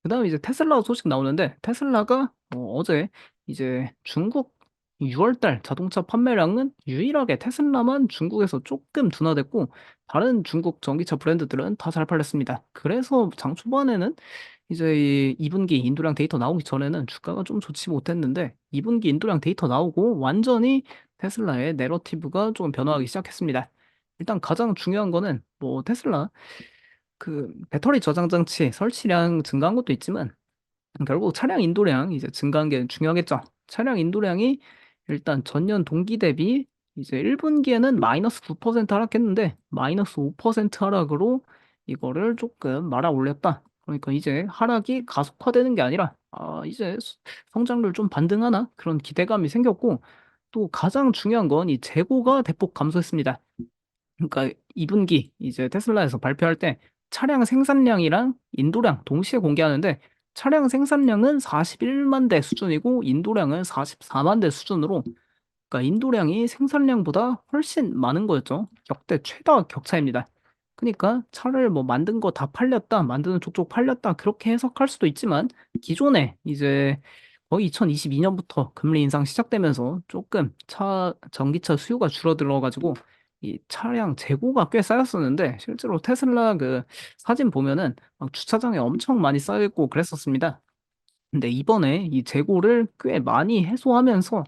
그다음에 이제 테슬라 소식 나오는데 테슬라가 어제 이제 중국 6월 달 자동차 판매량은 유일하게 테슬라만 중국에서 조금 둔화됐고 다른 중국 전기차 브랜드들은 다 잘 팔렸습니다. 그래서 장 초반에는 이제 이 2분기 인도량 데이터 나오기 전에는 주가가 좀 좋지 못했는데 2분기 인도량 데이터 나오고 완전히 테슬라의 내러티브가 좀 변화하기 시작했습니다. 일단 가장 중요한 거는 뭐 테슬라 그 배터리 저장 장치 설치량 증가한 것도 있지만 결국 차량 인도량 이제 증가한 게 중요하겠죠. 차량 인도량이 일단 전년 동기 대비 이제 1분기에는 마이너스 9% 하락했는데 마이너스 5% 하락으로 이거를 조금 말아 올렸다. 그러니까 이제 하락이 가속화되는 게 아니라 이제 성장률 좀 반등하나 그런 기대감이 생겼고 또 가장 중요한 건 이 재고가 대폭 감소했습니다. 그러니까 2분기 이제 테슬라에서 발표할 때 차량 생산량이랑 인도량 동시에 공개하는데 차량 생산량은 41만 대 수준이고 인도량은 44만 대 수준으로 그러니까 인도량이 생산량보다 훨씬 많은 거였죠. 역대 최다 격차입니다. 그러니까 차를 뭐 만든 거 다 팔렸다, 만드는 족족 팔렸다 그렇게 해석할 수도 있지만 기존에 이제 거의 2022년부터 금리 인상 시작되면서 조금 전기차 수요가 줄어들어 가지고 이 차량 재고가 꽤 쌓였었는데 실제로 테슬라 그 사진 보면은 막 주차장에 엄청 많이 쌓여 있고 그랬었습니다. 근데 이번에 이 재고를 꽤 많이 해소하면서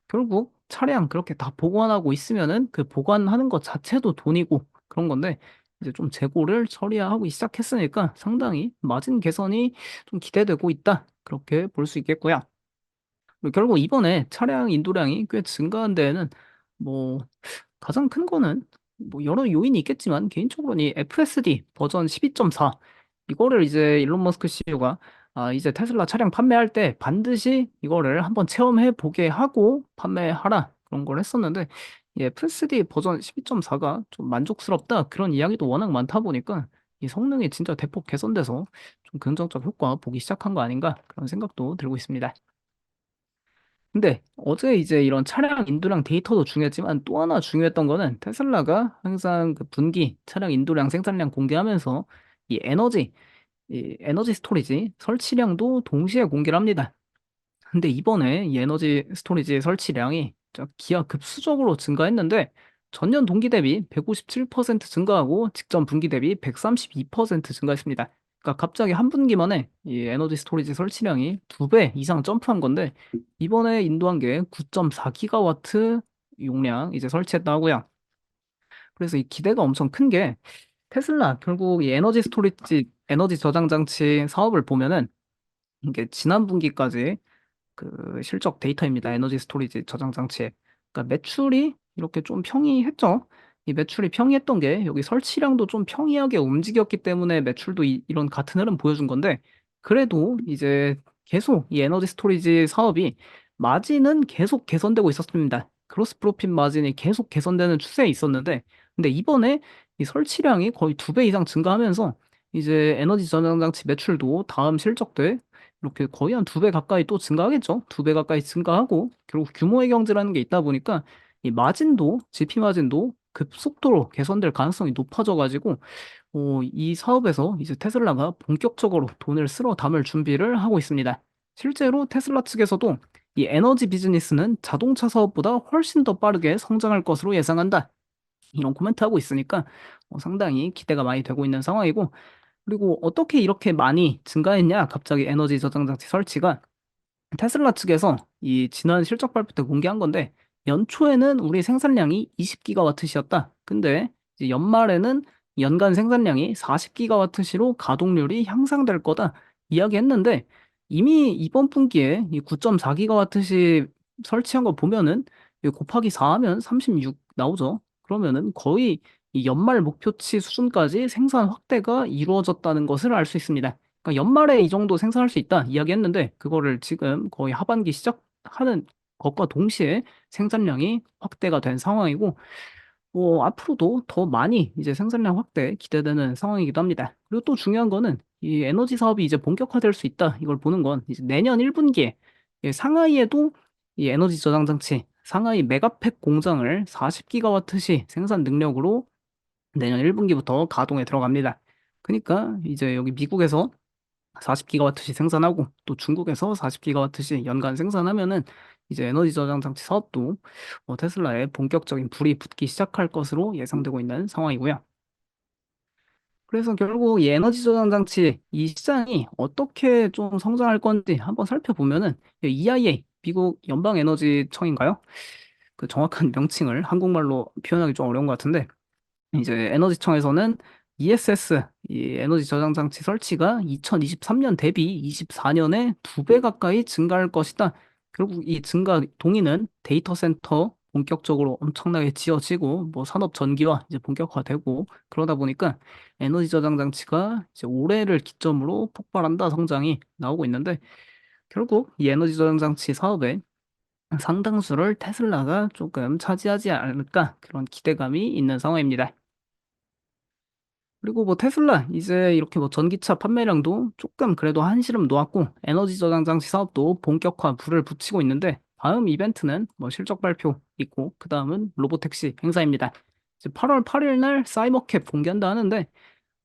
결국 차량 그렇게 다 보관하고 있으면은 그 보관하는 것 자체도 돈이고 그런 건데 이제 좀 재고를 처리하기 시작했으니까 상당히 마진 개선이 좀 기대되고 있다. 그렇게 볼 수 있겠고요. 그리고 결국 이번에 차량 인도량이 꽤 증가한 데에는 뭐 가장 큰 거는 뭐 여러 요인이 있겠지만 개인적으로는 이 FSD 버전 12.4 이거를 이제 일론 머스크 CEO가 이제 테슬라 차량 판매할 때 반드시 이거를 한번 체험해 보게 하고 판매하라 그런 걸 했었는데 이 FSD 버전 12.4가 좀 만족스럽다 그런 이야기도 워낙 많다 보니까 이 성능이 진짜 대폭 개선돼서 좀 긍정적 효과 보기 시작한 거 아닌가 그런 생각도 들고 있습니다. 근데 어제 이제 이런 차량 인도량 데이터도 중요했지만 또 하나 중요했던 거는 테슬라가 항상 그 분기 차량 인도량 생산량 공개하면서 이 에너지 스토리지 설치량도 동시에 공개를 합니다. 근데 이번에 이 에너지 스토리지 설치량이 진짜 기하급수적으로 증가했는데 전년 동기 대비 157% 증가하고 직전 분기 대비 132% 증가했습니다. 그러니까 갑자기 한 분기 만에 이 에너지 스토리지 설치량이 2배 이상 점프한 건데 이번에 인도한 게 9.4기가와트 용량 이제 설치했다고 하고요. 그래서 이 기대가 엄청 큰 게 테슬라 결국 이 에너지 스토리지 에너지 저장 장치 사업을 보면은 이게 지난 분기까지 그 실적 데이터입니다. 에너지 스토리지 저장 장치에. 그러니까 매출이 이렇게 좀 평이했죠. 이 매출이 평이했던 게 여기 설치량도 좀 평이하게 움직였기 때문에 매출도 이런 같은 흐름 보여준 건데 그래도 이제 계속 이 에너지 스토리지 사업이 마진은 계속 개선되고 있었습니다. 그로스 프로핏 마진이 계속 개선되는 추세에 있었는데 근데 이번에 이 설치량이 거의 2배 이상 증가하면서 이제 에너지 저장 장치 매출도 다음 실적 때 이렇게 거의 한 2배 가까이 또 증가하겠죠. 2배 가까이 증가하고 결국 규모의 경제라는 게 있다 보니까 이 마진도 GP 마진도 급속도로 개선될 가능성이 높아져 가지고 이 사업에서 이제 테슬라가 본격적으로 돈을 쓸어 담을 준비를 하고 있습니다. 실제로 테슬라 측에서도 이 에너지 비즈니스는 자동차 사업보다 훨씬 더 빠르게 성장할 것으로 예상한다. 이런 코멘트하고 있으니까 상당히 기대가 많이 되고 있는 상황이고 그리고 어떻게 이렇게 많이 증가했냐? 갑자기 에너지 저장 장치 설치가 테슬라 측에서 이 지난 실적 발표 때 공개한 건데 연초에는 우리 생산량이 20기가와트시였다. 근데 이제 연말에는 연간 생산량이 40기가와트시로 가동률이 향상될 거다 이야기했는데 이미 이번 분기에 이 9.4기가와트시 설치한 거 보면은 이 곱하기 4 하면 36 나오죠. 그러면은 거의 이 연말 목표치 수준까지 생산 확대가 이루어졌다는 것을 알 수 있습니다. 그러니까 연말에 이 정도 생산할 수 있다 이야기했는데 그거를 지금 거의 하반기 시작하는 것과 동시에 생산량이 확대가 된 상황이고 앞으로도 더 많이 이제 생산량 확대 기대되는 상황이기도 합니다. 그리고 또 중요한 거는 이 에너지 사업이 이제 본격화될 수 있다 이걸 보는 건 이제 내년 1분기에 상하이에도 이 에너지 저장 장치 상하이 메가팩 공장을 40기가와트시 생산 능력으로 내년 1분기부터 가동에 들어갑니다. 그러니까 이제 여기 미국에서 40기가와트씩 생산하고 또 중국에서 40기가와트씩 연간 생산하면은 이제 에너지 저장 장치 사업도 테슬라에 본격적인 불이 붙기 시작할 것으로 예상되고 있는 상황이고요. 그래서 결국 이 에너지 저장 장치 이 시장이 어떻게 좀 성장할 건지 한번 살펴보면은 이 EIA 미국 연방 에너지청인가요? 그 정확한 명칭을 한국말로 표현하기 좀 어려운 것 같은데 이제 에너지청에서는 ESS, 이 에너지 저장 장치 설치가 2023년 대비 24년에 2배 가까이 증가할 것이다. 결국 이 증가 동의는 데이터 센터 본격적으로 엄청나게 지어지고 뭐 산업 전기화 이제 본격화되고 그러다 보니까 에너지 저장 장치가 이제 올해를 기점으로 폭발한다 성장이 나오고 있는데 결국 이 에너지 저장 장치 사업의 상당수를 테슬라가 조금 차지하지 않을까 그런 기대감이 있는 상황입니다. 그리고 뭐 테슬라 이제 이렇게 뭐 전기차 판매량도 조금 그래도 한시름 놓았고 에너지 저장 장치 사업도 본격화 불을 붙이고 있는데 다음 이벤트는 뭐 실적 발표 있고 그 다음은 로보택시 행사입니다. 이제 8월 8일 날 사이버캡 공개한다 하는데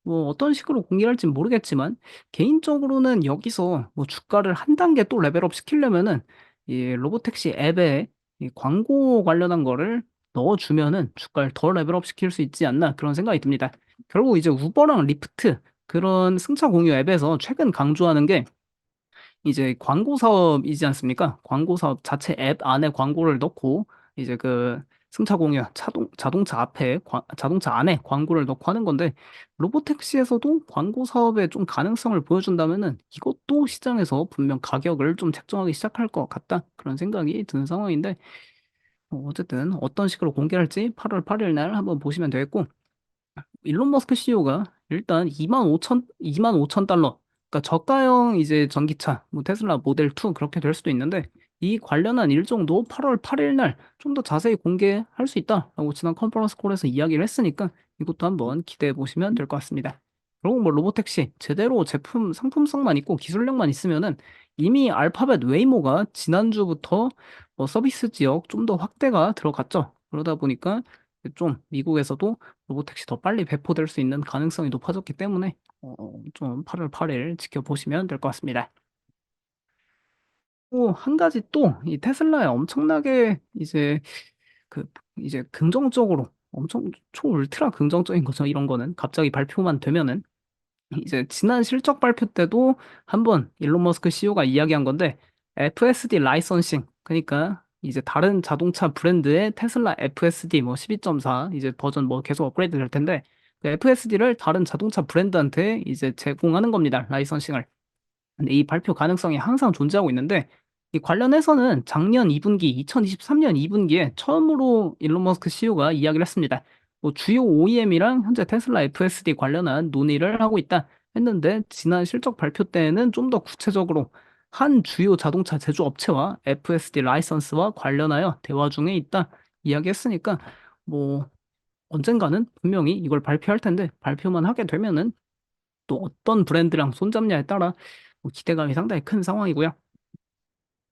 뭐 어떤 식으로 공개를 할지 모르겠지만 개인적으로는 여기서 뭐 주가를 한 단계 또 레벨업 시키려면은 이 로보택시 앱에 이 광고 관련한 거를 넣어주면은 주가를 더 레벨업 시킬 수 있지 않나 그런 생각이 듭니다. 결국 이제 우버랑 리프트 그런 승차 공유 앱에서 최근 강조하는 게 이제 광고 사업이지 않습니까? 광고 사업 자체 앱 안에 광고를 넣고 이제 그 승차 공유 자동차 앞에 자동차 안에 광고를 넣고 하는 건데 로보택시에서도 광고 사업에 좀 가능성을 보여준다면은 이것도 시장에서 분명 가격을 좀 책정하기 시작할 것 같다 그런 생각이 드는 상황인데 어쨌든 어떤 식으로 공개할지 8월 8일 날 한번 보시면 되겠고 일론 머스크 CEO가 일단 2만 5천 달러. 그러니까 저가형 이제 전기차, 뭐 테슬라 모델 2 그렇게 될 수도 있는데 이 관련한 일정도 8월 8일 날 좀 더 자세히 공개할 수 있다라고 지난 컨퍼런스 콜에서 이야기를 했으니까 이것도 한번 기대해 보시면 될 것 같습니다. 그리고 뭐 로보택시 제대로 제품 상품성만 있고 기술력만 있으면은 이미 알파벳 웨이모가 지난주부터 서비스 지역 좀 더 확대가 들어갔죠. 그러다 보니까 좀 미국에서도 로보택시 더 빨리 배포될 수 있는 가능성이 높아졌기 때문에 좀 8월 8일 지켜보시면 될 것 같습니다. 또 한 가지 또 이 테슬라에 엄청나게 그 이제 긍정적으로 엄청 초울트라 긍정적인 거죠. 이런 거는 갑자기 발표만 되면은 이제 지난 실적 발표 때도 한번 일론 머스크 CEO가 이야기한 건데 FSD 라이선싱 그러니까 이제 다른 자동차 브랜드의 테슬라 FSD 뭐 12.4 이제 버전 뭐 계속 업그레이드 될 텐데 그 FSD를 다른 자동차 브랜드한테 이제 제공하는 겁니다. 라이선싱을. 근데 이 발표 가능성이 항상 존재하고 있는데 이 관련해서는 작년 2분기, 2023년 2분기에 처음으로 일론 머스크 CEO가 이야기를 했습니다. 뭐 주요 OEM이랑 현재 테슬라 FSD 관련한 논의를 하고 있다 했는데 지난 실적 발표 때에는 좀 더 구체적으로 한 주요 자동차 제조업체와 FSD 라이선스와 관련하여 대화 중에 있다 이야기했으니까 뭐 언젠가는 분명히 이걸 발표할 텐데 발표만 하게 되면은 또 어떤 브랜드랑 손잡냐에 따라 뭐 기대감이 상당히 큰 상황이고요.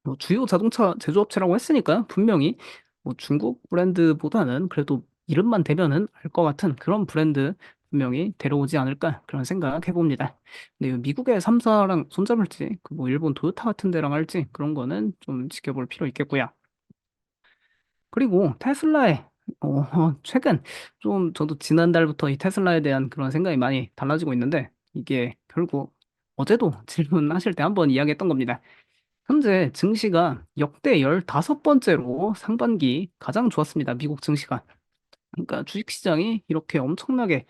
뭐 주요 자동차 제조업체라고 했으니까 분명히 뭐 중국 브랜드보다는 그래도 이름만 대면은 알 것 같은 그런 브랜드 분명히 데려오지 않을까 그런 생각 해봅니다. 근데 이 미국의 3사랑 손잡을지 그 뭐 일본 도요타 같은 데랑 할지 그런 거는 좀 지켜볼 필요 있겠고요. 그리고 테슬라의 최근 좀 저도 지난달부터 이 테슬라에 대한 그런 생각이 많이 달라지고 있는데 이게 결국 어제도 질문하실 때 한번 이야기했던 겁니다. 현재 증시가 역대 15번째로 상반기 가장 좋았습니다. 미국 증시가. 그러니까 주식시장이 이렇게 엄청나게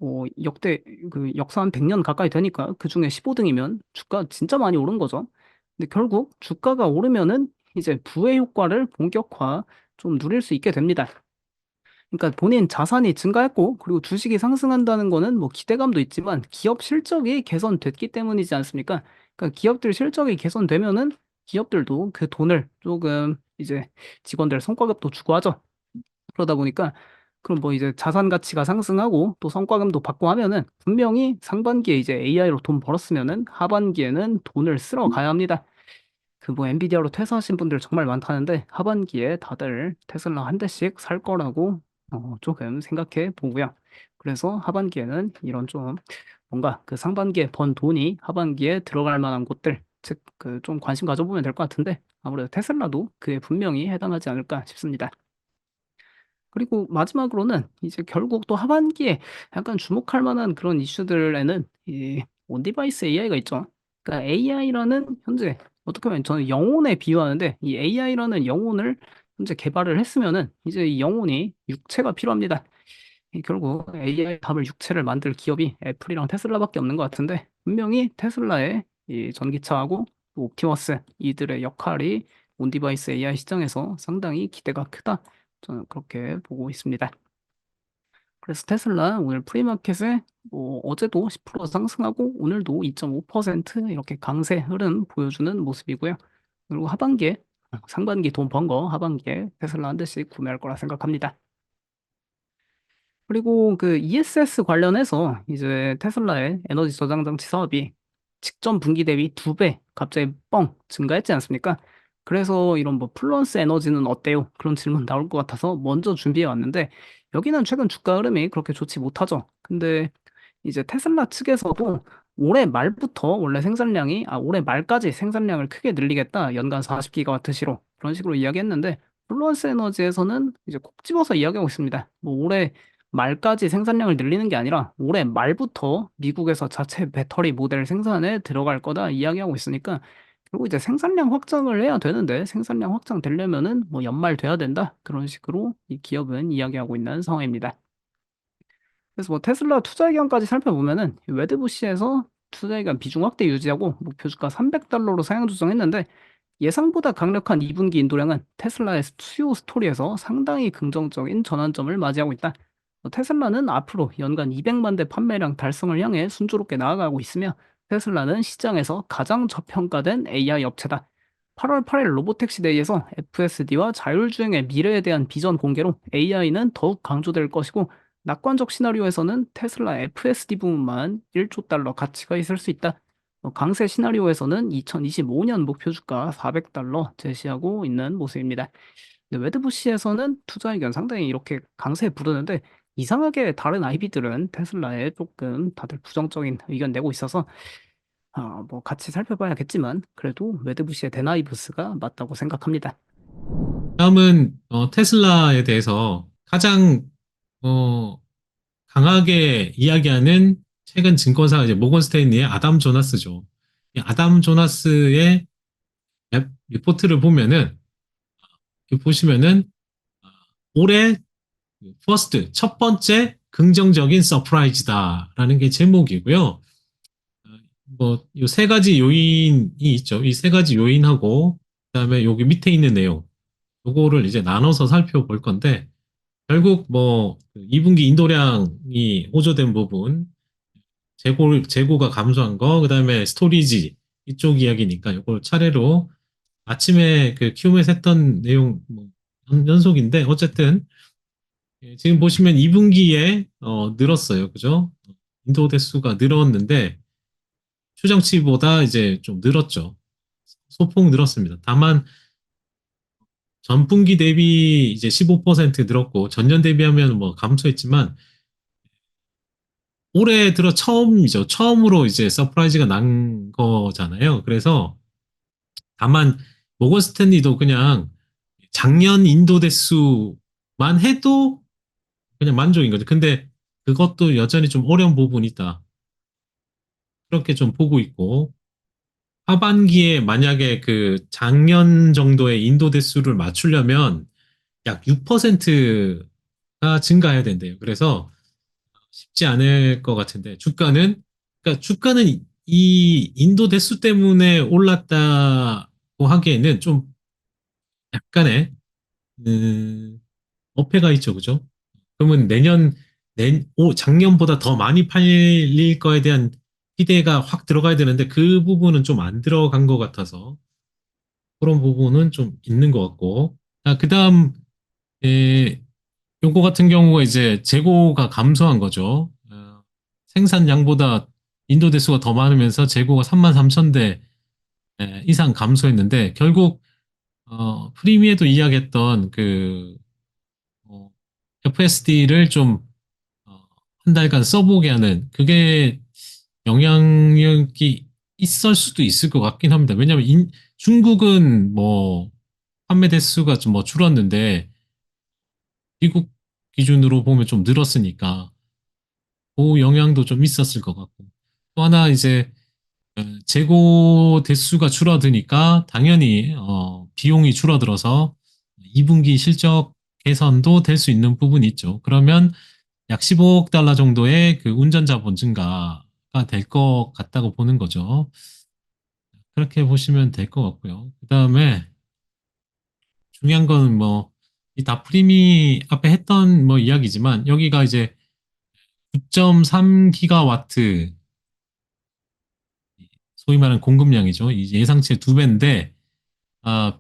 뭐 역대 그 역사 한 100년 가까이 되니까 그중에 15등이면 주가 진짜 많이 오른 거죠. 근데 결국 주가가 오르면은 이제 부의 효과를 본격화 좀 누릴 수 있게 됩니다. 그러니까 본인 자산이 증가했고 그리고 주식이 상승한다는 거는 뭐 기대감도 있지만 기업 실적이 개선됐기 때문이지 않습니까? 그러니까 기업들 실적이 개선되면은 기업들도 그 돈을 조금 이제 직원들 성과급도 주고 하죠. 그러다 보니까 그럼 뭐 이제 자산 가치가 상승하고 또 성과금도 받고 하면은 분명히 상반기에 이제 AI로 돈 벌었으면은 하반기에는 돈을 쓸어 가야 합니다. 그 뭐 엔비디아로 퇴사하신 분들 정말 많다는데 하반기에 다들 테슬라 한 대씩 살 거라고 조금 생각해 보고요. 그래서 하반기에는 이런 좀 뭔가 그 상반기에 번 돈이 하반기에 들어갈 만한 곳들, 즉, 그 좀 관심 가져보면 될 것 같은데, 아무래도 테슬라도 그에 분명히 해당하지 않을까 싶습니다. 그리고 마지막으로는 이제 결국 또 하반기에 약간 주목할 만한 그런 이슈들에는 이 온디바이스 AI가 있죠. 그러니까 AI라는 현재 어떻게 보면 저는 영혼에 비유하는데 이 AI라는 영혼을 현재 개발을 했으면은 이제 이 영혼이 육체가 필요합니다. 이 결국 AI 답을 육체를 만들 기업이 애플이랑 테슬라밖에 없는 것 같은데 분명히 테슬라의 이 전기차하고 또 옵티머스 이들의 역할이 온디바이스 AI 시장에서 상당히 기대가 크다. 저는 그렇게 보고 있습니다. 그래서 테슬라 오늘 프리마켓에 뭐 어제도 10% 상승하고 오늘도 2.5% 이렇게 강세 흐름 보여주는 모습이고요. 그리고 하반기에 상반기 돈 번 거 하반기에 테슬라 한 대씩 구매할 거라 생각합니다. 그리고 그 ESS 관련해서 이제 테슬라의 에너지 저장 장치 사업이 직전 분기 대비 2배 갑자기 뻥 증가했지 않습니까? 그래서 이런 뭐 플루언스 에너지는 어때요? 그런 질문 나올 것 같아서 먼저 준비해 왔는데 여기는 최근 주가 흐름이 그렇게 좋지 못하죠. 근데 이제 테슬라 측에서도 올해 말부터 원래 생산량이 올해 말까지 생산량을 크게 늘리겠다. 연간 40기가와트시로 그런 식으로 이야기했는데 플루언스 에너지에서는 이제 콕 집어서 이야기하고 있습니다. 뭐 올해 말까지 생산량을 늘리는 게 아니라 올해 말부터 미국에서 자체 배터리 모델 생산에 들어갈 거다 이야기하고 있으니까 결국 이제 생산량 확장을 해야 되는데 생산량 확장 되려면은 뭐 연말 돼야 된다. 그런 식으로 이 기업은 이야기하고 있는 상황입니다. 그래서 뭐 테슬라 투자 의견까지 살펴보면은 웨드부시에서 투자 의견 비중 확대 유지하고 목표 주가 300달러로 상향 조정했는데 예상보다 강력한 2분기 인도량은 테슬라의 수요 스토리에서 상당히 긍정적인 전환점을 맞이하고 있다. 테슬라는 앞으로 연간 200만 대 판매량 달성을 향해 순조롭게 나아가고 있으며 테슬라는 시장에서 가장 저평가된 AI 업체다. 8월 8일 로보택시 데이에서 FSD와 자율주행의 미래에 대한 비전 공개로 AI는 더욱 강조될 것이고 낙관적 시나리오에서는 테슬라 FSD 부문만 1조 달러 가치가 있을 수 있다. 강세 시나리오에서는 2025년 목표 주가 400달러 제시하고 있는 모습입니다. 근데 웨드부시에서는 투자 의견 상당히 이렇게 강세 부르는데 이상하게 다른 IB들은 테슬라에 조금 다들 부정적인 의견 내고 있어서 뭐 같이 살펴봐야겠지만 그래도 웨드부시의 데나이브스가 맞다고 생각합니다. 다음은 테슬라에 대해서 가장 어, 강하게 이야기하는 최근 증권사 이제 모건 스테인리의 아담 조나스죠. 이 아담 조나스의 앱 리포트를 보면은 이렇게 보시면은 올해 퍼스트 첫 번째 긍정적인 서프라이즈다라는 게 제목이고요. 뭐 이 세 가지 요인이 있죠. 이 세 가지 요인하고 그다음에 여기 밑에 있는 내용 요거를 이제 나눠서 살펴볼 건데 결국 뭐 2분기 인도량이 호조된 부분 재고가 감소한 거 그다음에 스토리지 이쪽 이야기니까 이걸 차례로 아침에 그 QM에서 했던 내용 뭐 연속인데 어쨌든 지금 보시면 2분기에 늘었어요. 그죠? 인도 대수가 늘었는데 추정치보다 이제 좀 늘었죠. 소폭 늘었습니다. 다만 전분기 대비 이제 15% 늘었고 전년 대비하면 뭐 감소했지만 올해 들어 처음이죠. 처음으로 이제 서프라이즈가 난 거잖아요. 그래서 다만 모건 스탠리도 그냥 작년 인도 대수만 해도 그냥 만족인 거죠. 근데 그것도 여전히 좀 어려운 부분이 있다. 그렇게 좀 보고 있고 하반기에 만약에 그 작년 정도의 인도 대수를 맞추려면 약 6%가 증가해야 된대요. 그래서 쉽지 않을 것 같은데 그러니까 주가는 이 인도 대수 때문에 올랐다고 하기에는 좀 약간의 어폐가 있죠, 그죠? 그러면 작년보다 더 많이 팔릴 거에 대한 기대가 확 들어가야 되는데 그 부분은 좀 안 들어간 것 같아서 그런 부분은 좀 있는 것 같고. 그다음 요거 같은 경우가 이제 재고가 감소한 거죠. 생산량보다 인도 대수가 더 많으면서 재고가 3만 3천 대 이상 감소했는데 결국 프리미에도 이야기했던 그 FSD를 좀 한 달간 써보게 하는 그게 영향력이 있을 수도 있을 것 같긴 합니다. 왜냐하면 중국은 뭐 판매 대수가 좀 뭐 줄었는데 미국 기준으로 보면 좀 늘었으니까 그 영향도 좀 있었을 것 같고 또 하나 이제 재고 대수가 줄어드니까 당연히 비용이 줄어들어서 2분기 실적 개선도 될 수 있는 부분이 있죠. 그러면 약 15억 달러 정도의 그 운전 자본 증가가 될 것 같다고 보는 거죠. 그렇게 보시면 될 것 같고요. 그 다음에 중요한 건 뭐, 이 다프림이 앞에 했던 뭐 이야기지만 여기가 이제 9.3기가와트 소위 말하는 공급량이죠. 이 예상치의 두 배인데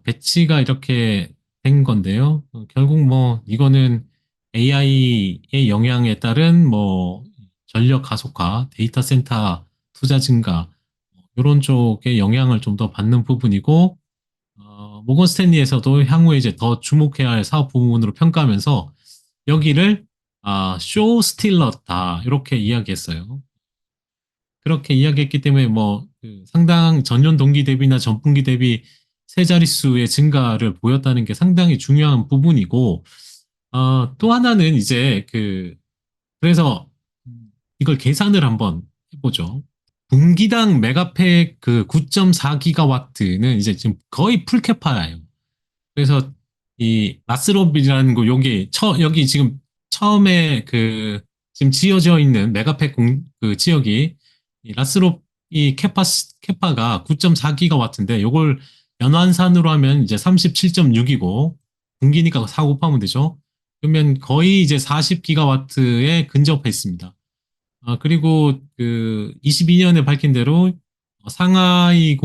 배치가 이렇게 된 건데요. 결국 뭐 이거는 AI의 영향에 따른 뭐 전력 가속화, 데이터 센터 투자 증가 이런 쪽에 영향을 좀 더 받는 부분이고 모건 스탠리에서도 향후에 이제 더 주목해야 할 사업 부문으로 평가하면서 여기를 쇼 스틸러다 이렇게 이야기했어요. 그렇게 이야기했기 때문에 뭐그 상당 전년 동기 대비나 전분기 대비 세 자릿수의 증가를 보였다는 게 상당히 중요한 부분이고 또 하나는 이제 그래서 이걸 계산을 한번 해보죠. 분기당 메가팩 그 9.4기가와트는 이제 지금 거의 풀캐파예요. 그래서 이 라스롭이라는 거 여기 지금 처음에 지금 지어져 있는 그 지역이 이 라스롭 이 캐파가 9.4기가와트인데 요걸 연환산으로 하면 이제 37.6이고 분기니까 4 곱하면 되죠. 그러면 거의 이제 40기가와트에 근접해 있습니다. 그리고 그 22년에 밝힌 대로 상하이의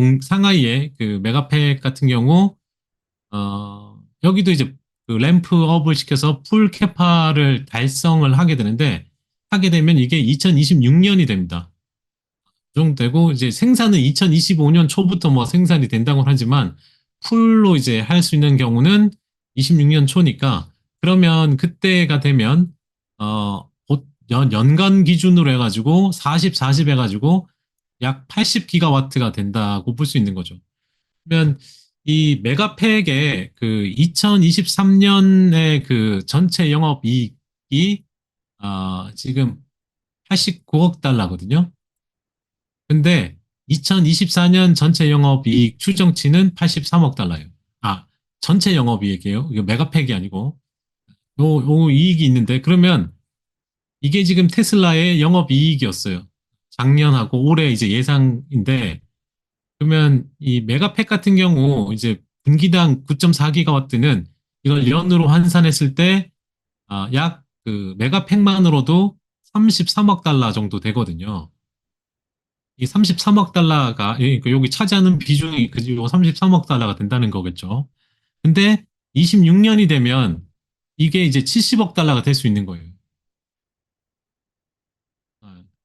그 메가팩 같은 경우 여기도 이제 그 램프업을 시켜서 풀 캐파를 달성을 하게 되면 이게 2026년이 됩니다. 그 정도 되고 이제 생산은 2025년 초부터 뭐 생산이 된다고 하지만 풀로 이제 할 수 있는 경우는 26년 초니까 그러면 그때가 되면 연간 기준으로 해가지고 40 해가지고 약 80기가와트가 된다고 볼 수 있는 거죠. 그러면 이 메가팩의 그 2023년의 그 전체 영업이익이 지금 89억 달러거든요. 근데 2024년 전체 영업이익 추정치는 83억 달러예요. 아, 전체 영업이익이에요. 이거 메가팩이 아니고. 요 이익이 있는데 그러면 이게 지금 테슬라의 영업이익이었어요. 작년하고 올해 이제 예상인데 그러면 이 메가팩 같은 경우 이제 분기당 9.4기가와트는 이걸 연으로 환산했을 때 약 그 메가팩만으로도 33억 달러 정도 되거든요. 이 33억 달러가 여기 차지하는 비중이 그지고 33억 달러가 된다는 거겠죠. 근데 26년이 되면 이게 이제 70억 달러가 될 수 있는 거예요.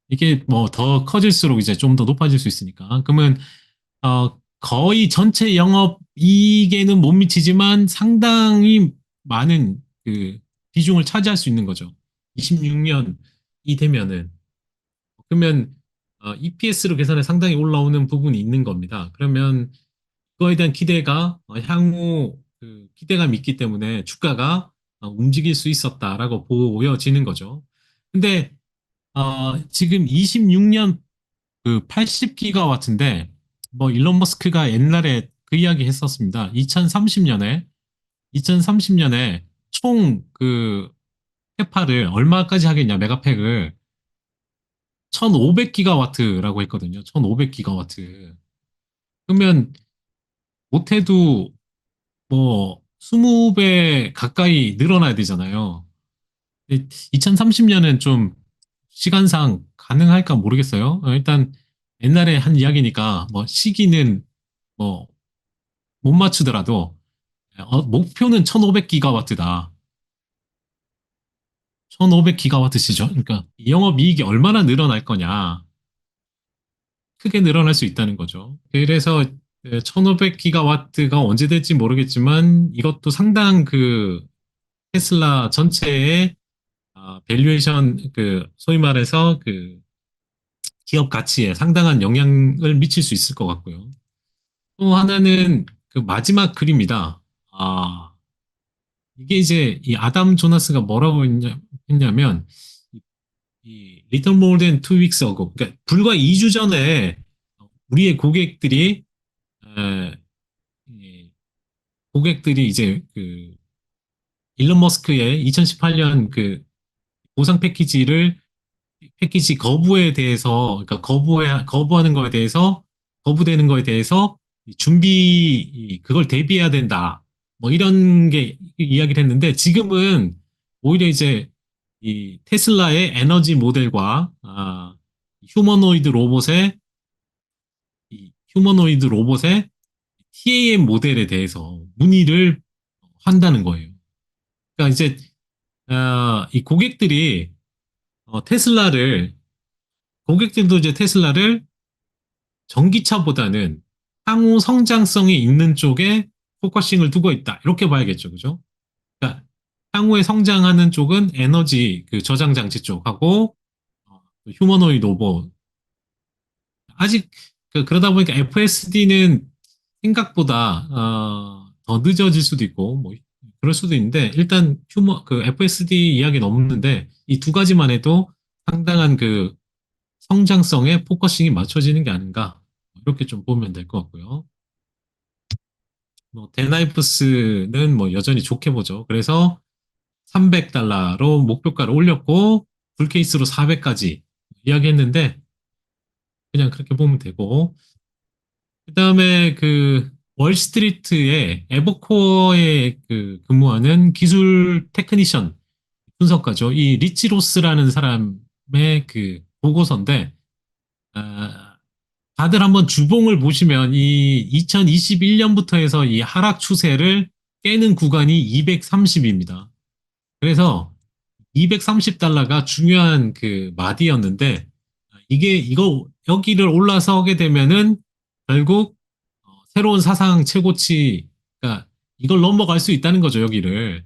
이게 뭐 더 커질수록 이제 좀 더 높아질 수 있으니까. 그러면 거의 전체 영업 이익에는 못 미치지만 상당히 많은 그 비중을 차지할 수 있는 거죠. 26년이 되면은. 그러면 EPS로 계산해 상당히 올라오는 부분이 있는 겁니다. 그러면 그거에 대한 기대가 향후 그 기대감이 있기 때문에 주가가 움직일 수 있었다라고 보여지는 거죠. 근데 지금 26년 그 80기가와트인데 뭐 일론 머스크가 옛날에 그 이야기 했었습니다. 2030년에 총 그 캐파를 얼마까지 하겠냐 메가팩을 1500기가와트라고 했거든요. 1500기가와트. 그러면 못해도 뭐 20배 가까이 늘어나야 되잖아요. 2030년은 좀 시간상 가능할까 모르겠어요. 일단 옛날에 한 이야기니까 뭐 시기는 뭐 못 맞추더라도 목표는 1500기가와트다. 1500기가와트시죠? 그러니까 영업이익이 얼마나 늘어날 거냐. 크게 늘어날 수 있다는 거죠. 그래서 1500기가와트가 언제 될지 모르겠지만 이것도 상당 그 테슬라 전체의 밸류에이션 그 소위 말해서 그 기업 가치에 상당한 영향을 미칠 수 있을 것 같고요. 또 하나는 그 마지막 글입니다. 아, 이게 이제 이 아담 조나스가 뭐라고 했냐면, 이 Little More Than Two Weeks Ago, 그러니까 불과 2주 전에 우리의 에, 이 고객들이 이제 그 일론 머스크의 2018년 그 보상 패키지 거부에 대해서, 그러니까 거부하는 거에 대해서, 거부되는 거에 대해서 그걸 대비해야 된다. 뭐 이런 게 이야기를 했는데 지금은 오히려 이제 이 테슬라의 에너지 모델과 휴머노이드 로봇의 휴머노이드 로봇의 TAM 모델에 대해서 문의를 한다는 거예요. 그러니까 이제 이 테슬라를 고객들도 이제 테슬라를 전기차보다는 향후 성장성이 있는 쪽에 포커싱을 두고 있다. 이렇게 봐야겠죠. 그죠? 그러니까 향후에 성장하는 쪽은 에너지 그 저장 장치 쪽하고 휴머노이드 로봇. 아직 그러다 보니까 FSD는 생각보다 더 늦어질 수도 있고 뭐 그럴 수도 있는데 일단 그 FSD 이야기는 없는데 이 두 가지만 해도 상당한 그 성장성에 포커싱이 맞춰지는 게 아닌가 이렇게 좀 보면 될 것 같고요. 뭐 데나이프스는 뭐 여전히 좋게 보죠. 그래서 300달러로 목표가를 올렸고 불케이스로 400까지 이야기했는데 그냥 그렇게 보면 되고 그다음에 그 월스트리트의 에버코어에 그 근무하는 기술 테크니션 분석가죠. 이 리치 로스라는 사람의 그 보고서인데 아, 다들 한번 주봉을 보시면 이 2021년부터 해서 이 하락 추세를 깨는 구간이 230입니다. 그래서 230달러가 중요한 그 마디였는데 여기를 올라서게 되면은 결국 새로운 사상 최고치, 그러니까 이걸 넘어갈 수 있다는 거죠, 여기를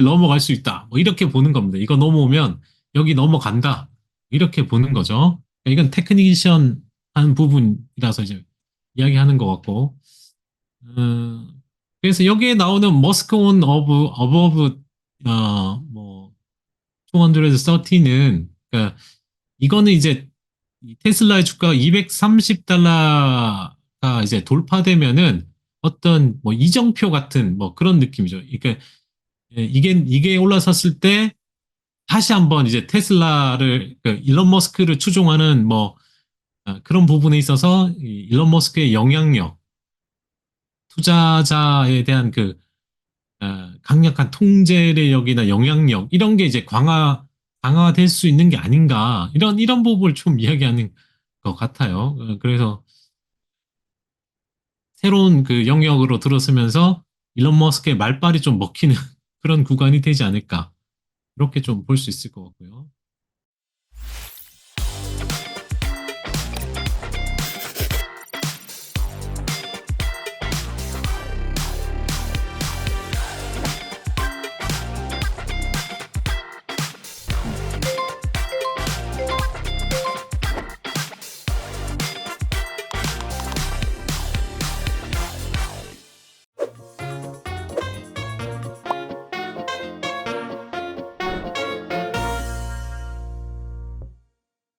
넘어갈 수 있다. 뭐 이렇게 보는 겁니다. 이거 넘어오면 여기 넘어간다. 이렇게 보는 거죠. 그러니까 이건 테크니션 한 부분이라서 이제 이야기하는 것 같고. 음, 그래서 여기에 나오는 머스크 온 어버브, 뭐, 230는, 그러니까 이거는 이제 이 테슬라의 주가가 230달러가 이제 돌파되면은 어떤 뭐 이정표 같은 뭐 그런 느낌이죠. 그러니까 이게 올라섰을 때 다시 한번 이제 테슬라를 그 일론 머스크를 추종하는 뭐 그런 부분에 있어서 이 일론 머스크의 영향력, 투자자에 대한 그 강력한 통제력이나 영향력 이런 게 이제 강화될 수 있는 게 아닌가 이런 부분을 좀 이야기하는 것 같아요. 그래서 새로운 그 영역으로 들어서면서 일론 머스크의 말빨이 좀 먹히는 그런 구간이 되지 않을까 이렇게 좀 볼 수 있을 것 같고요.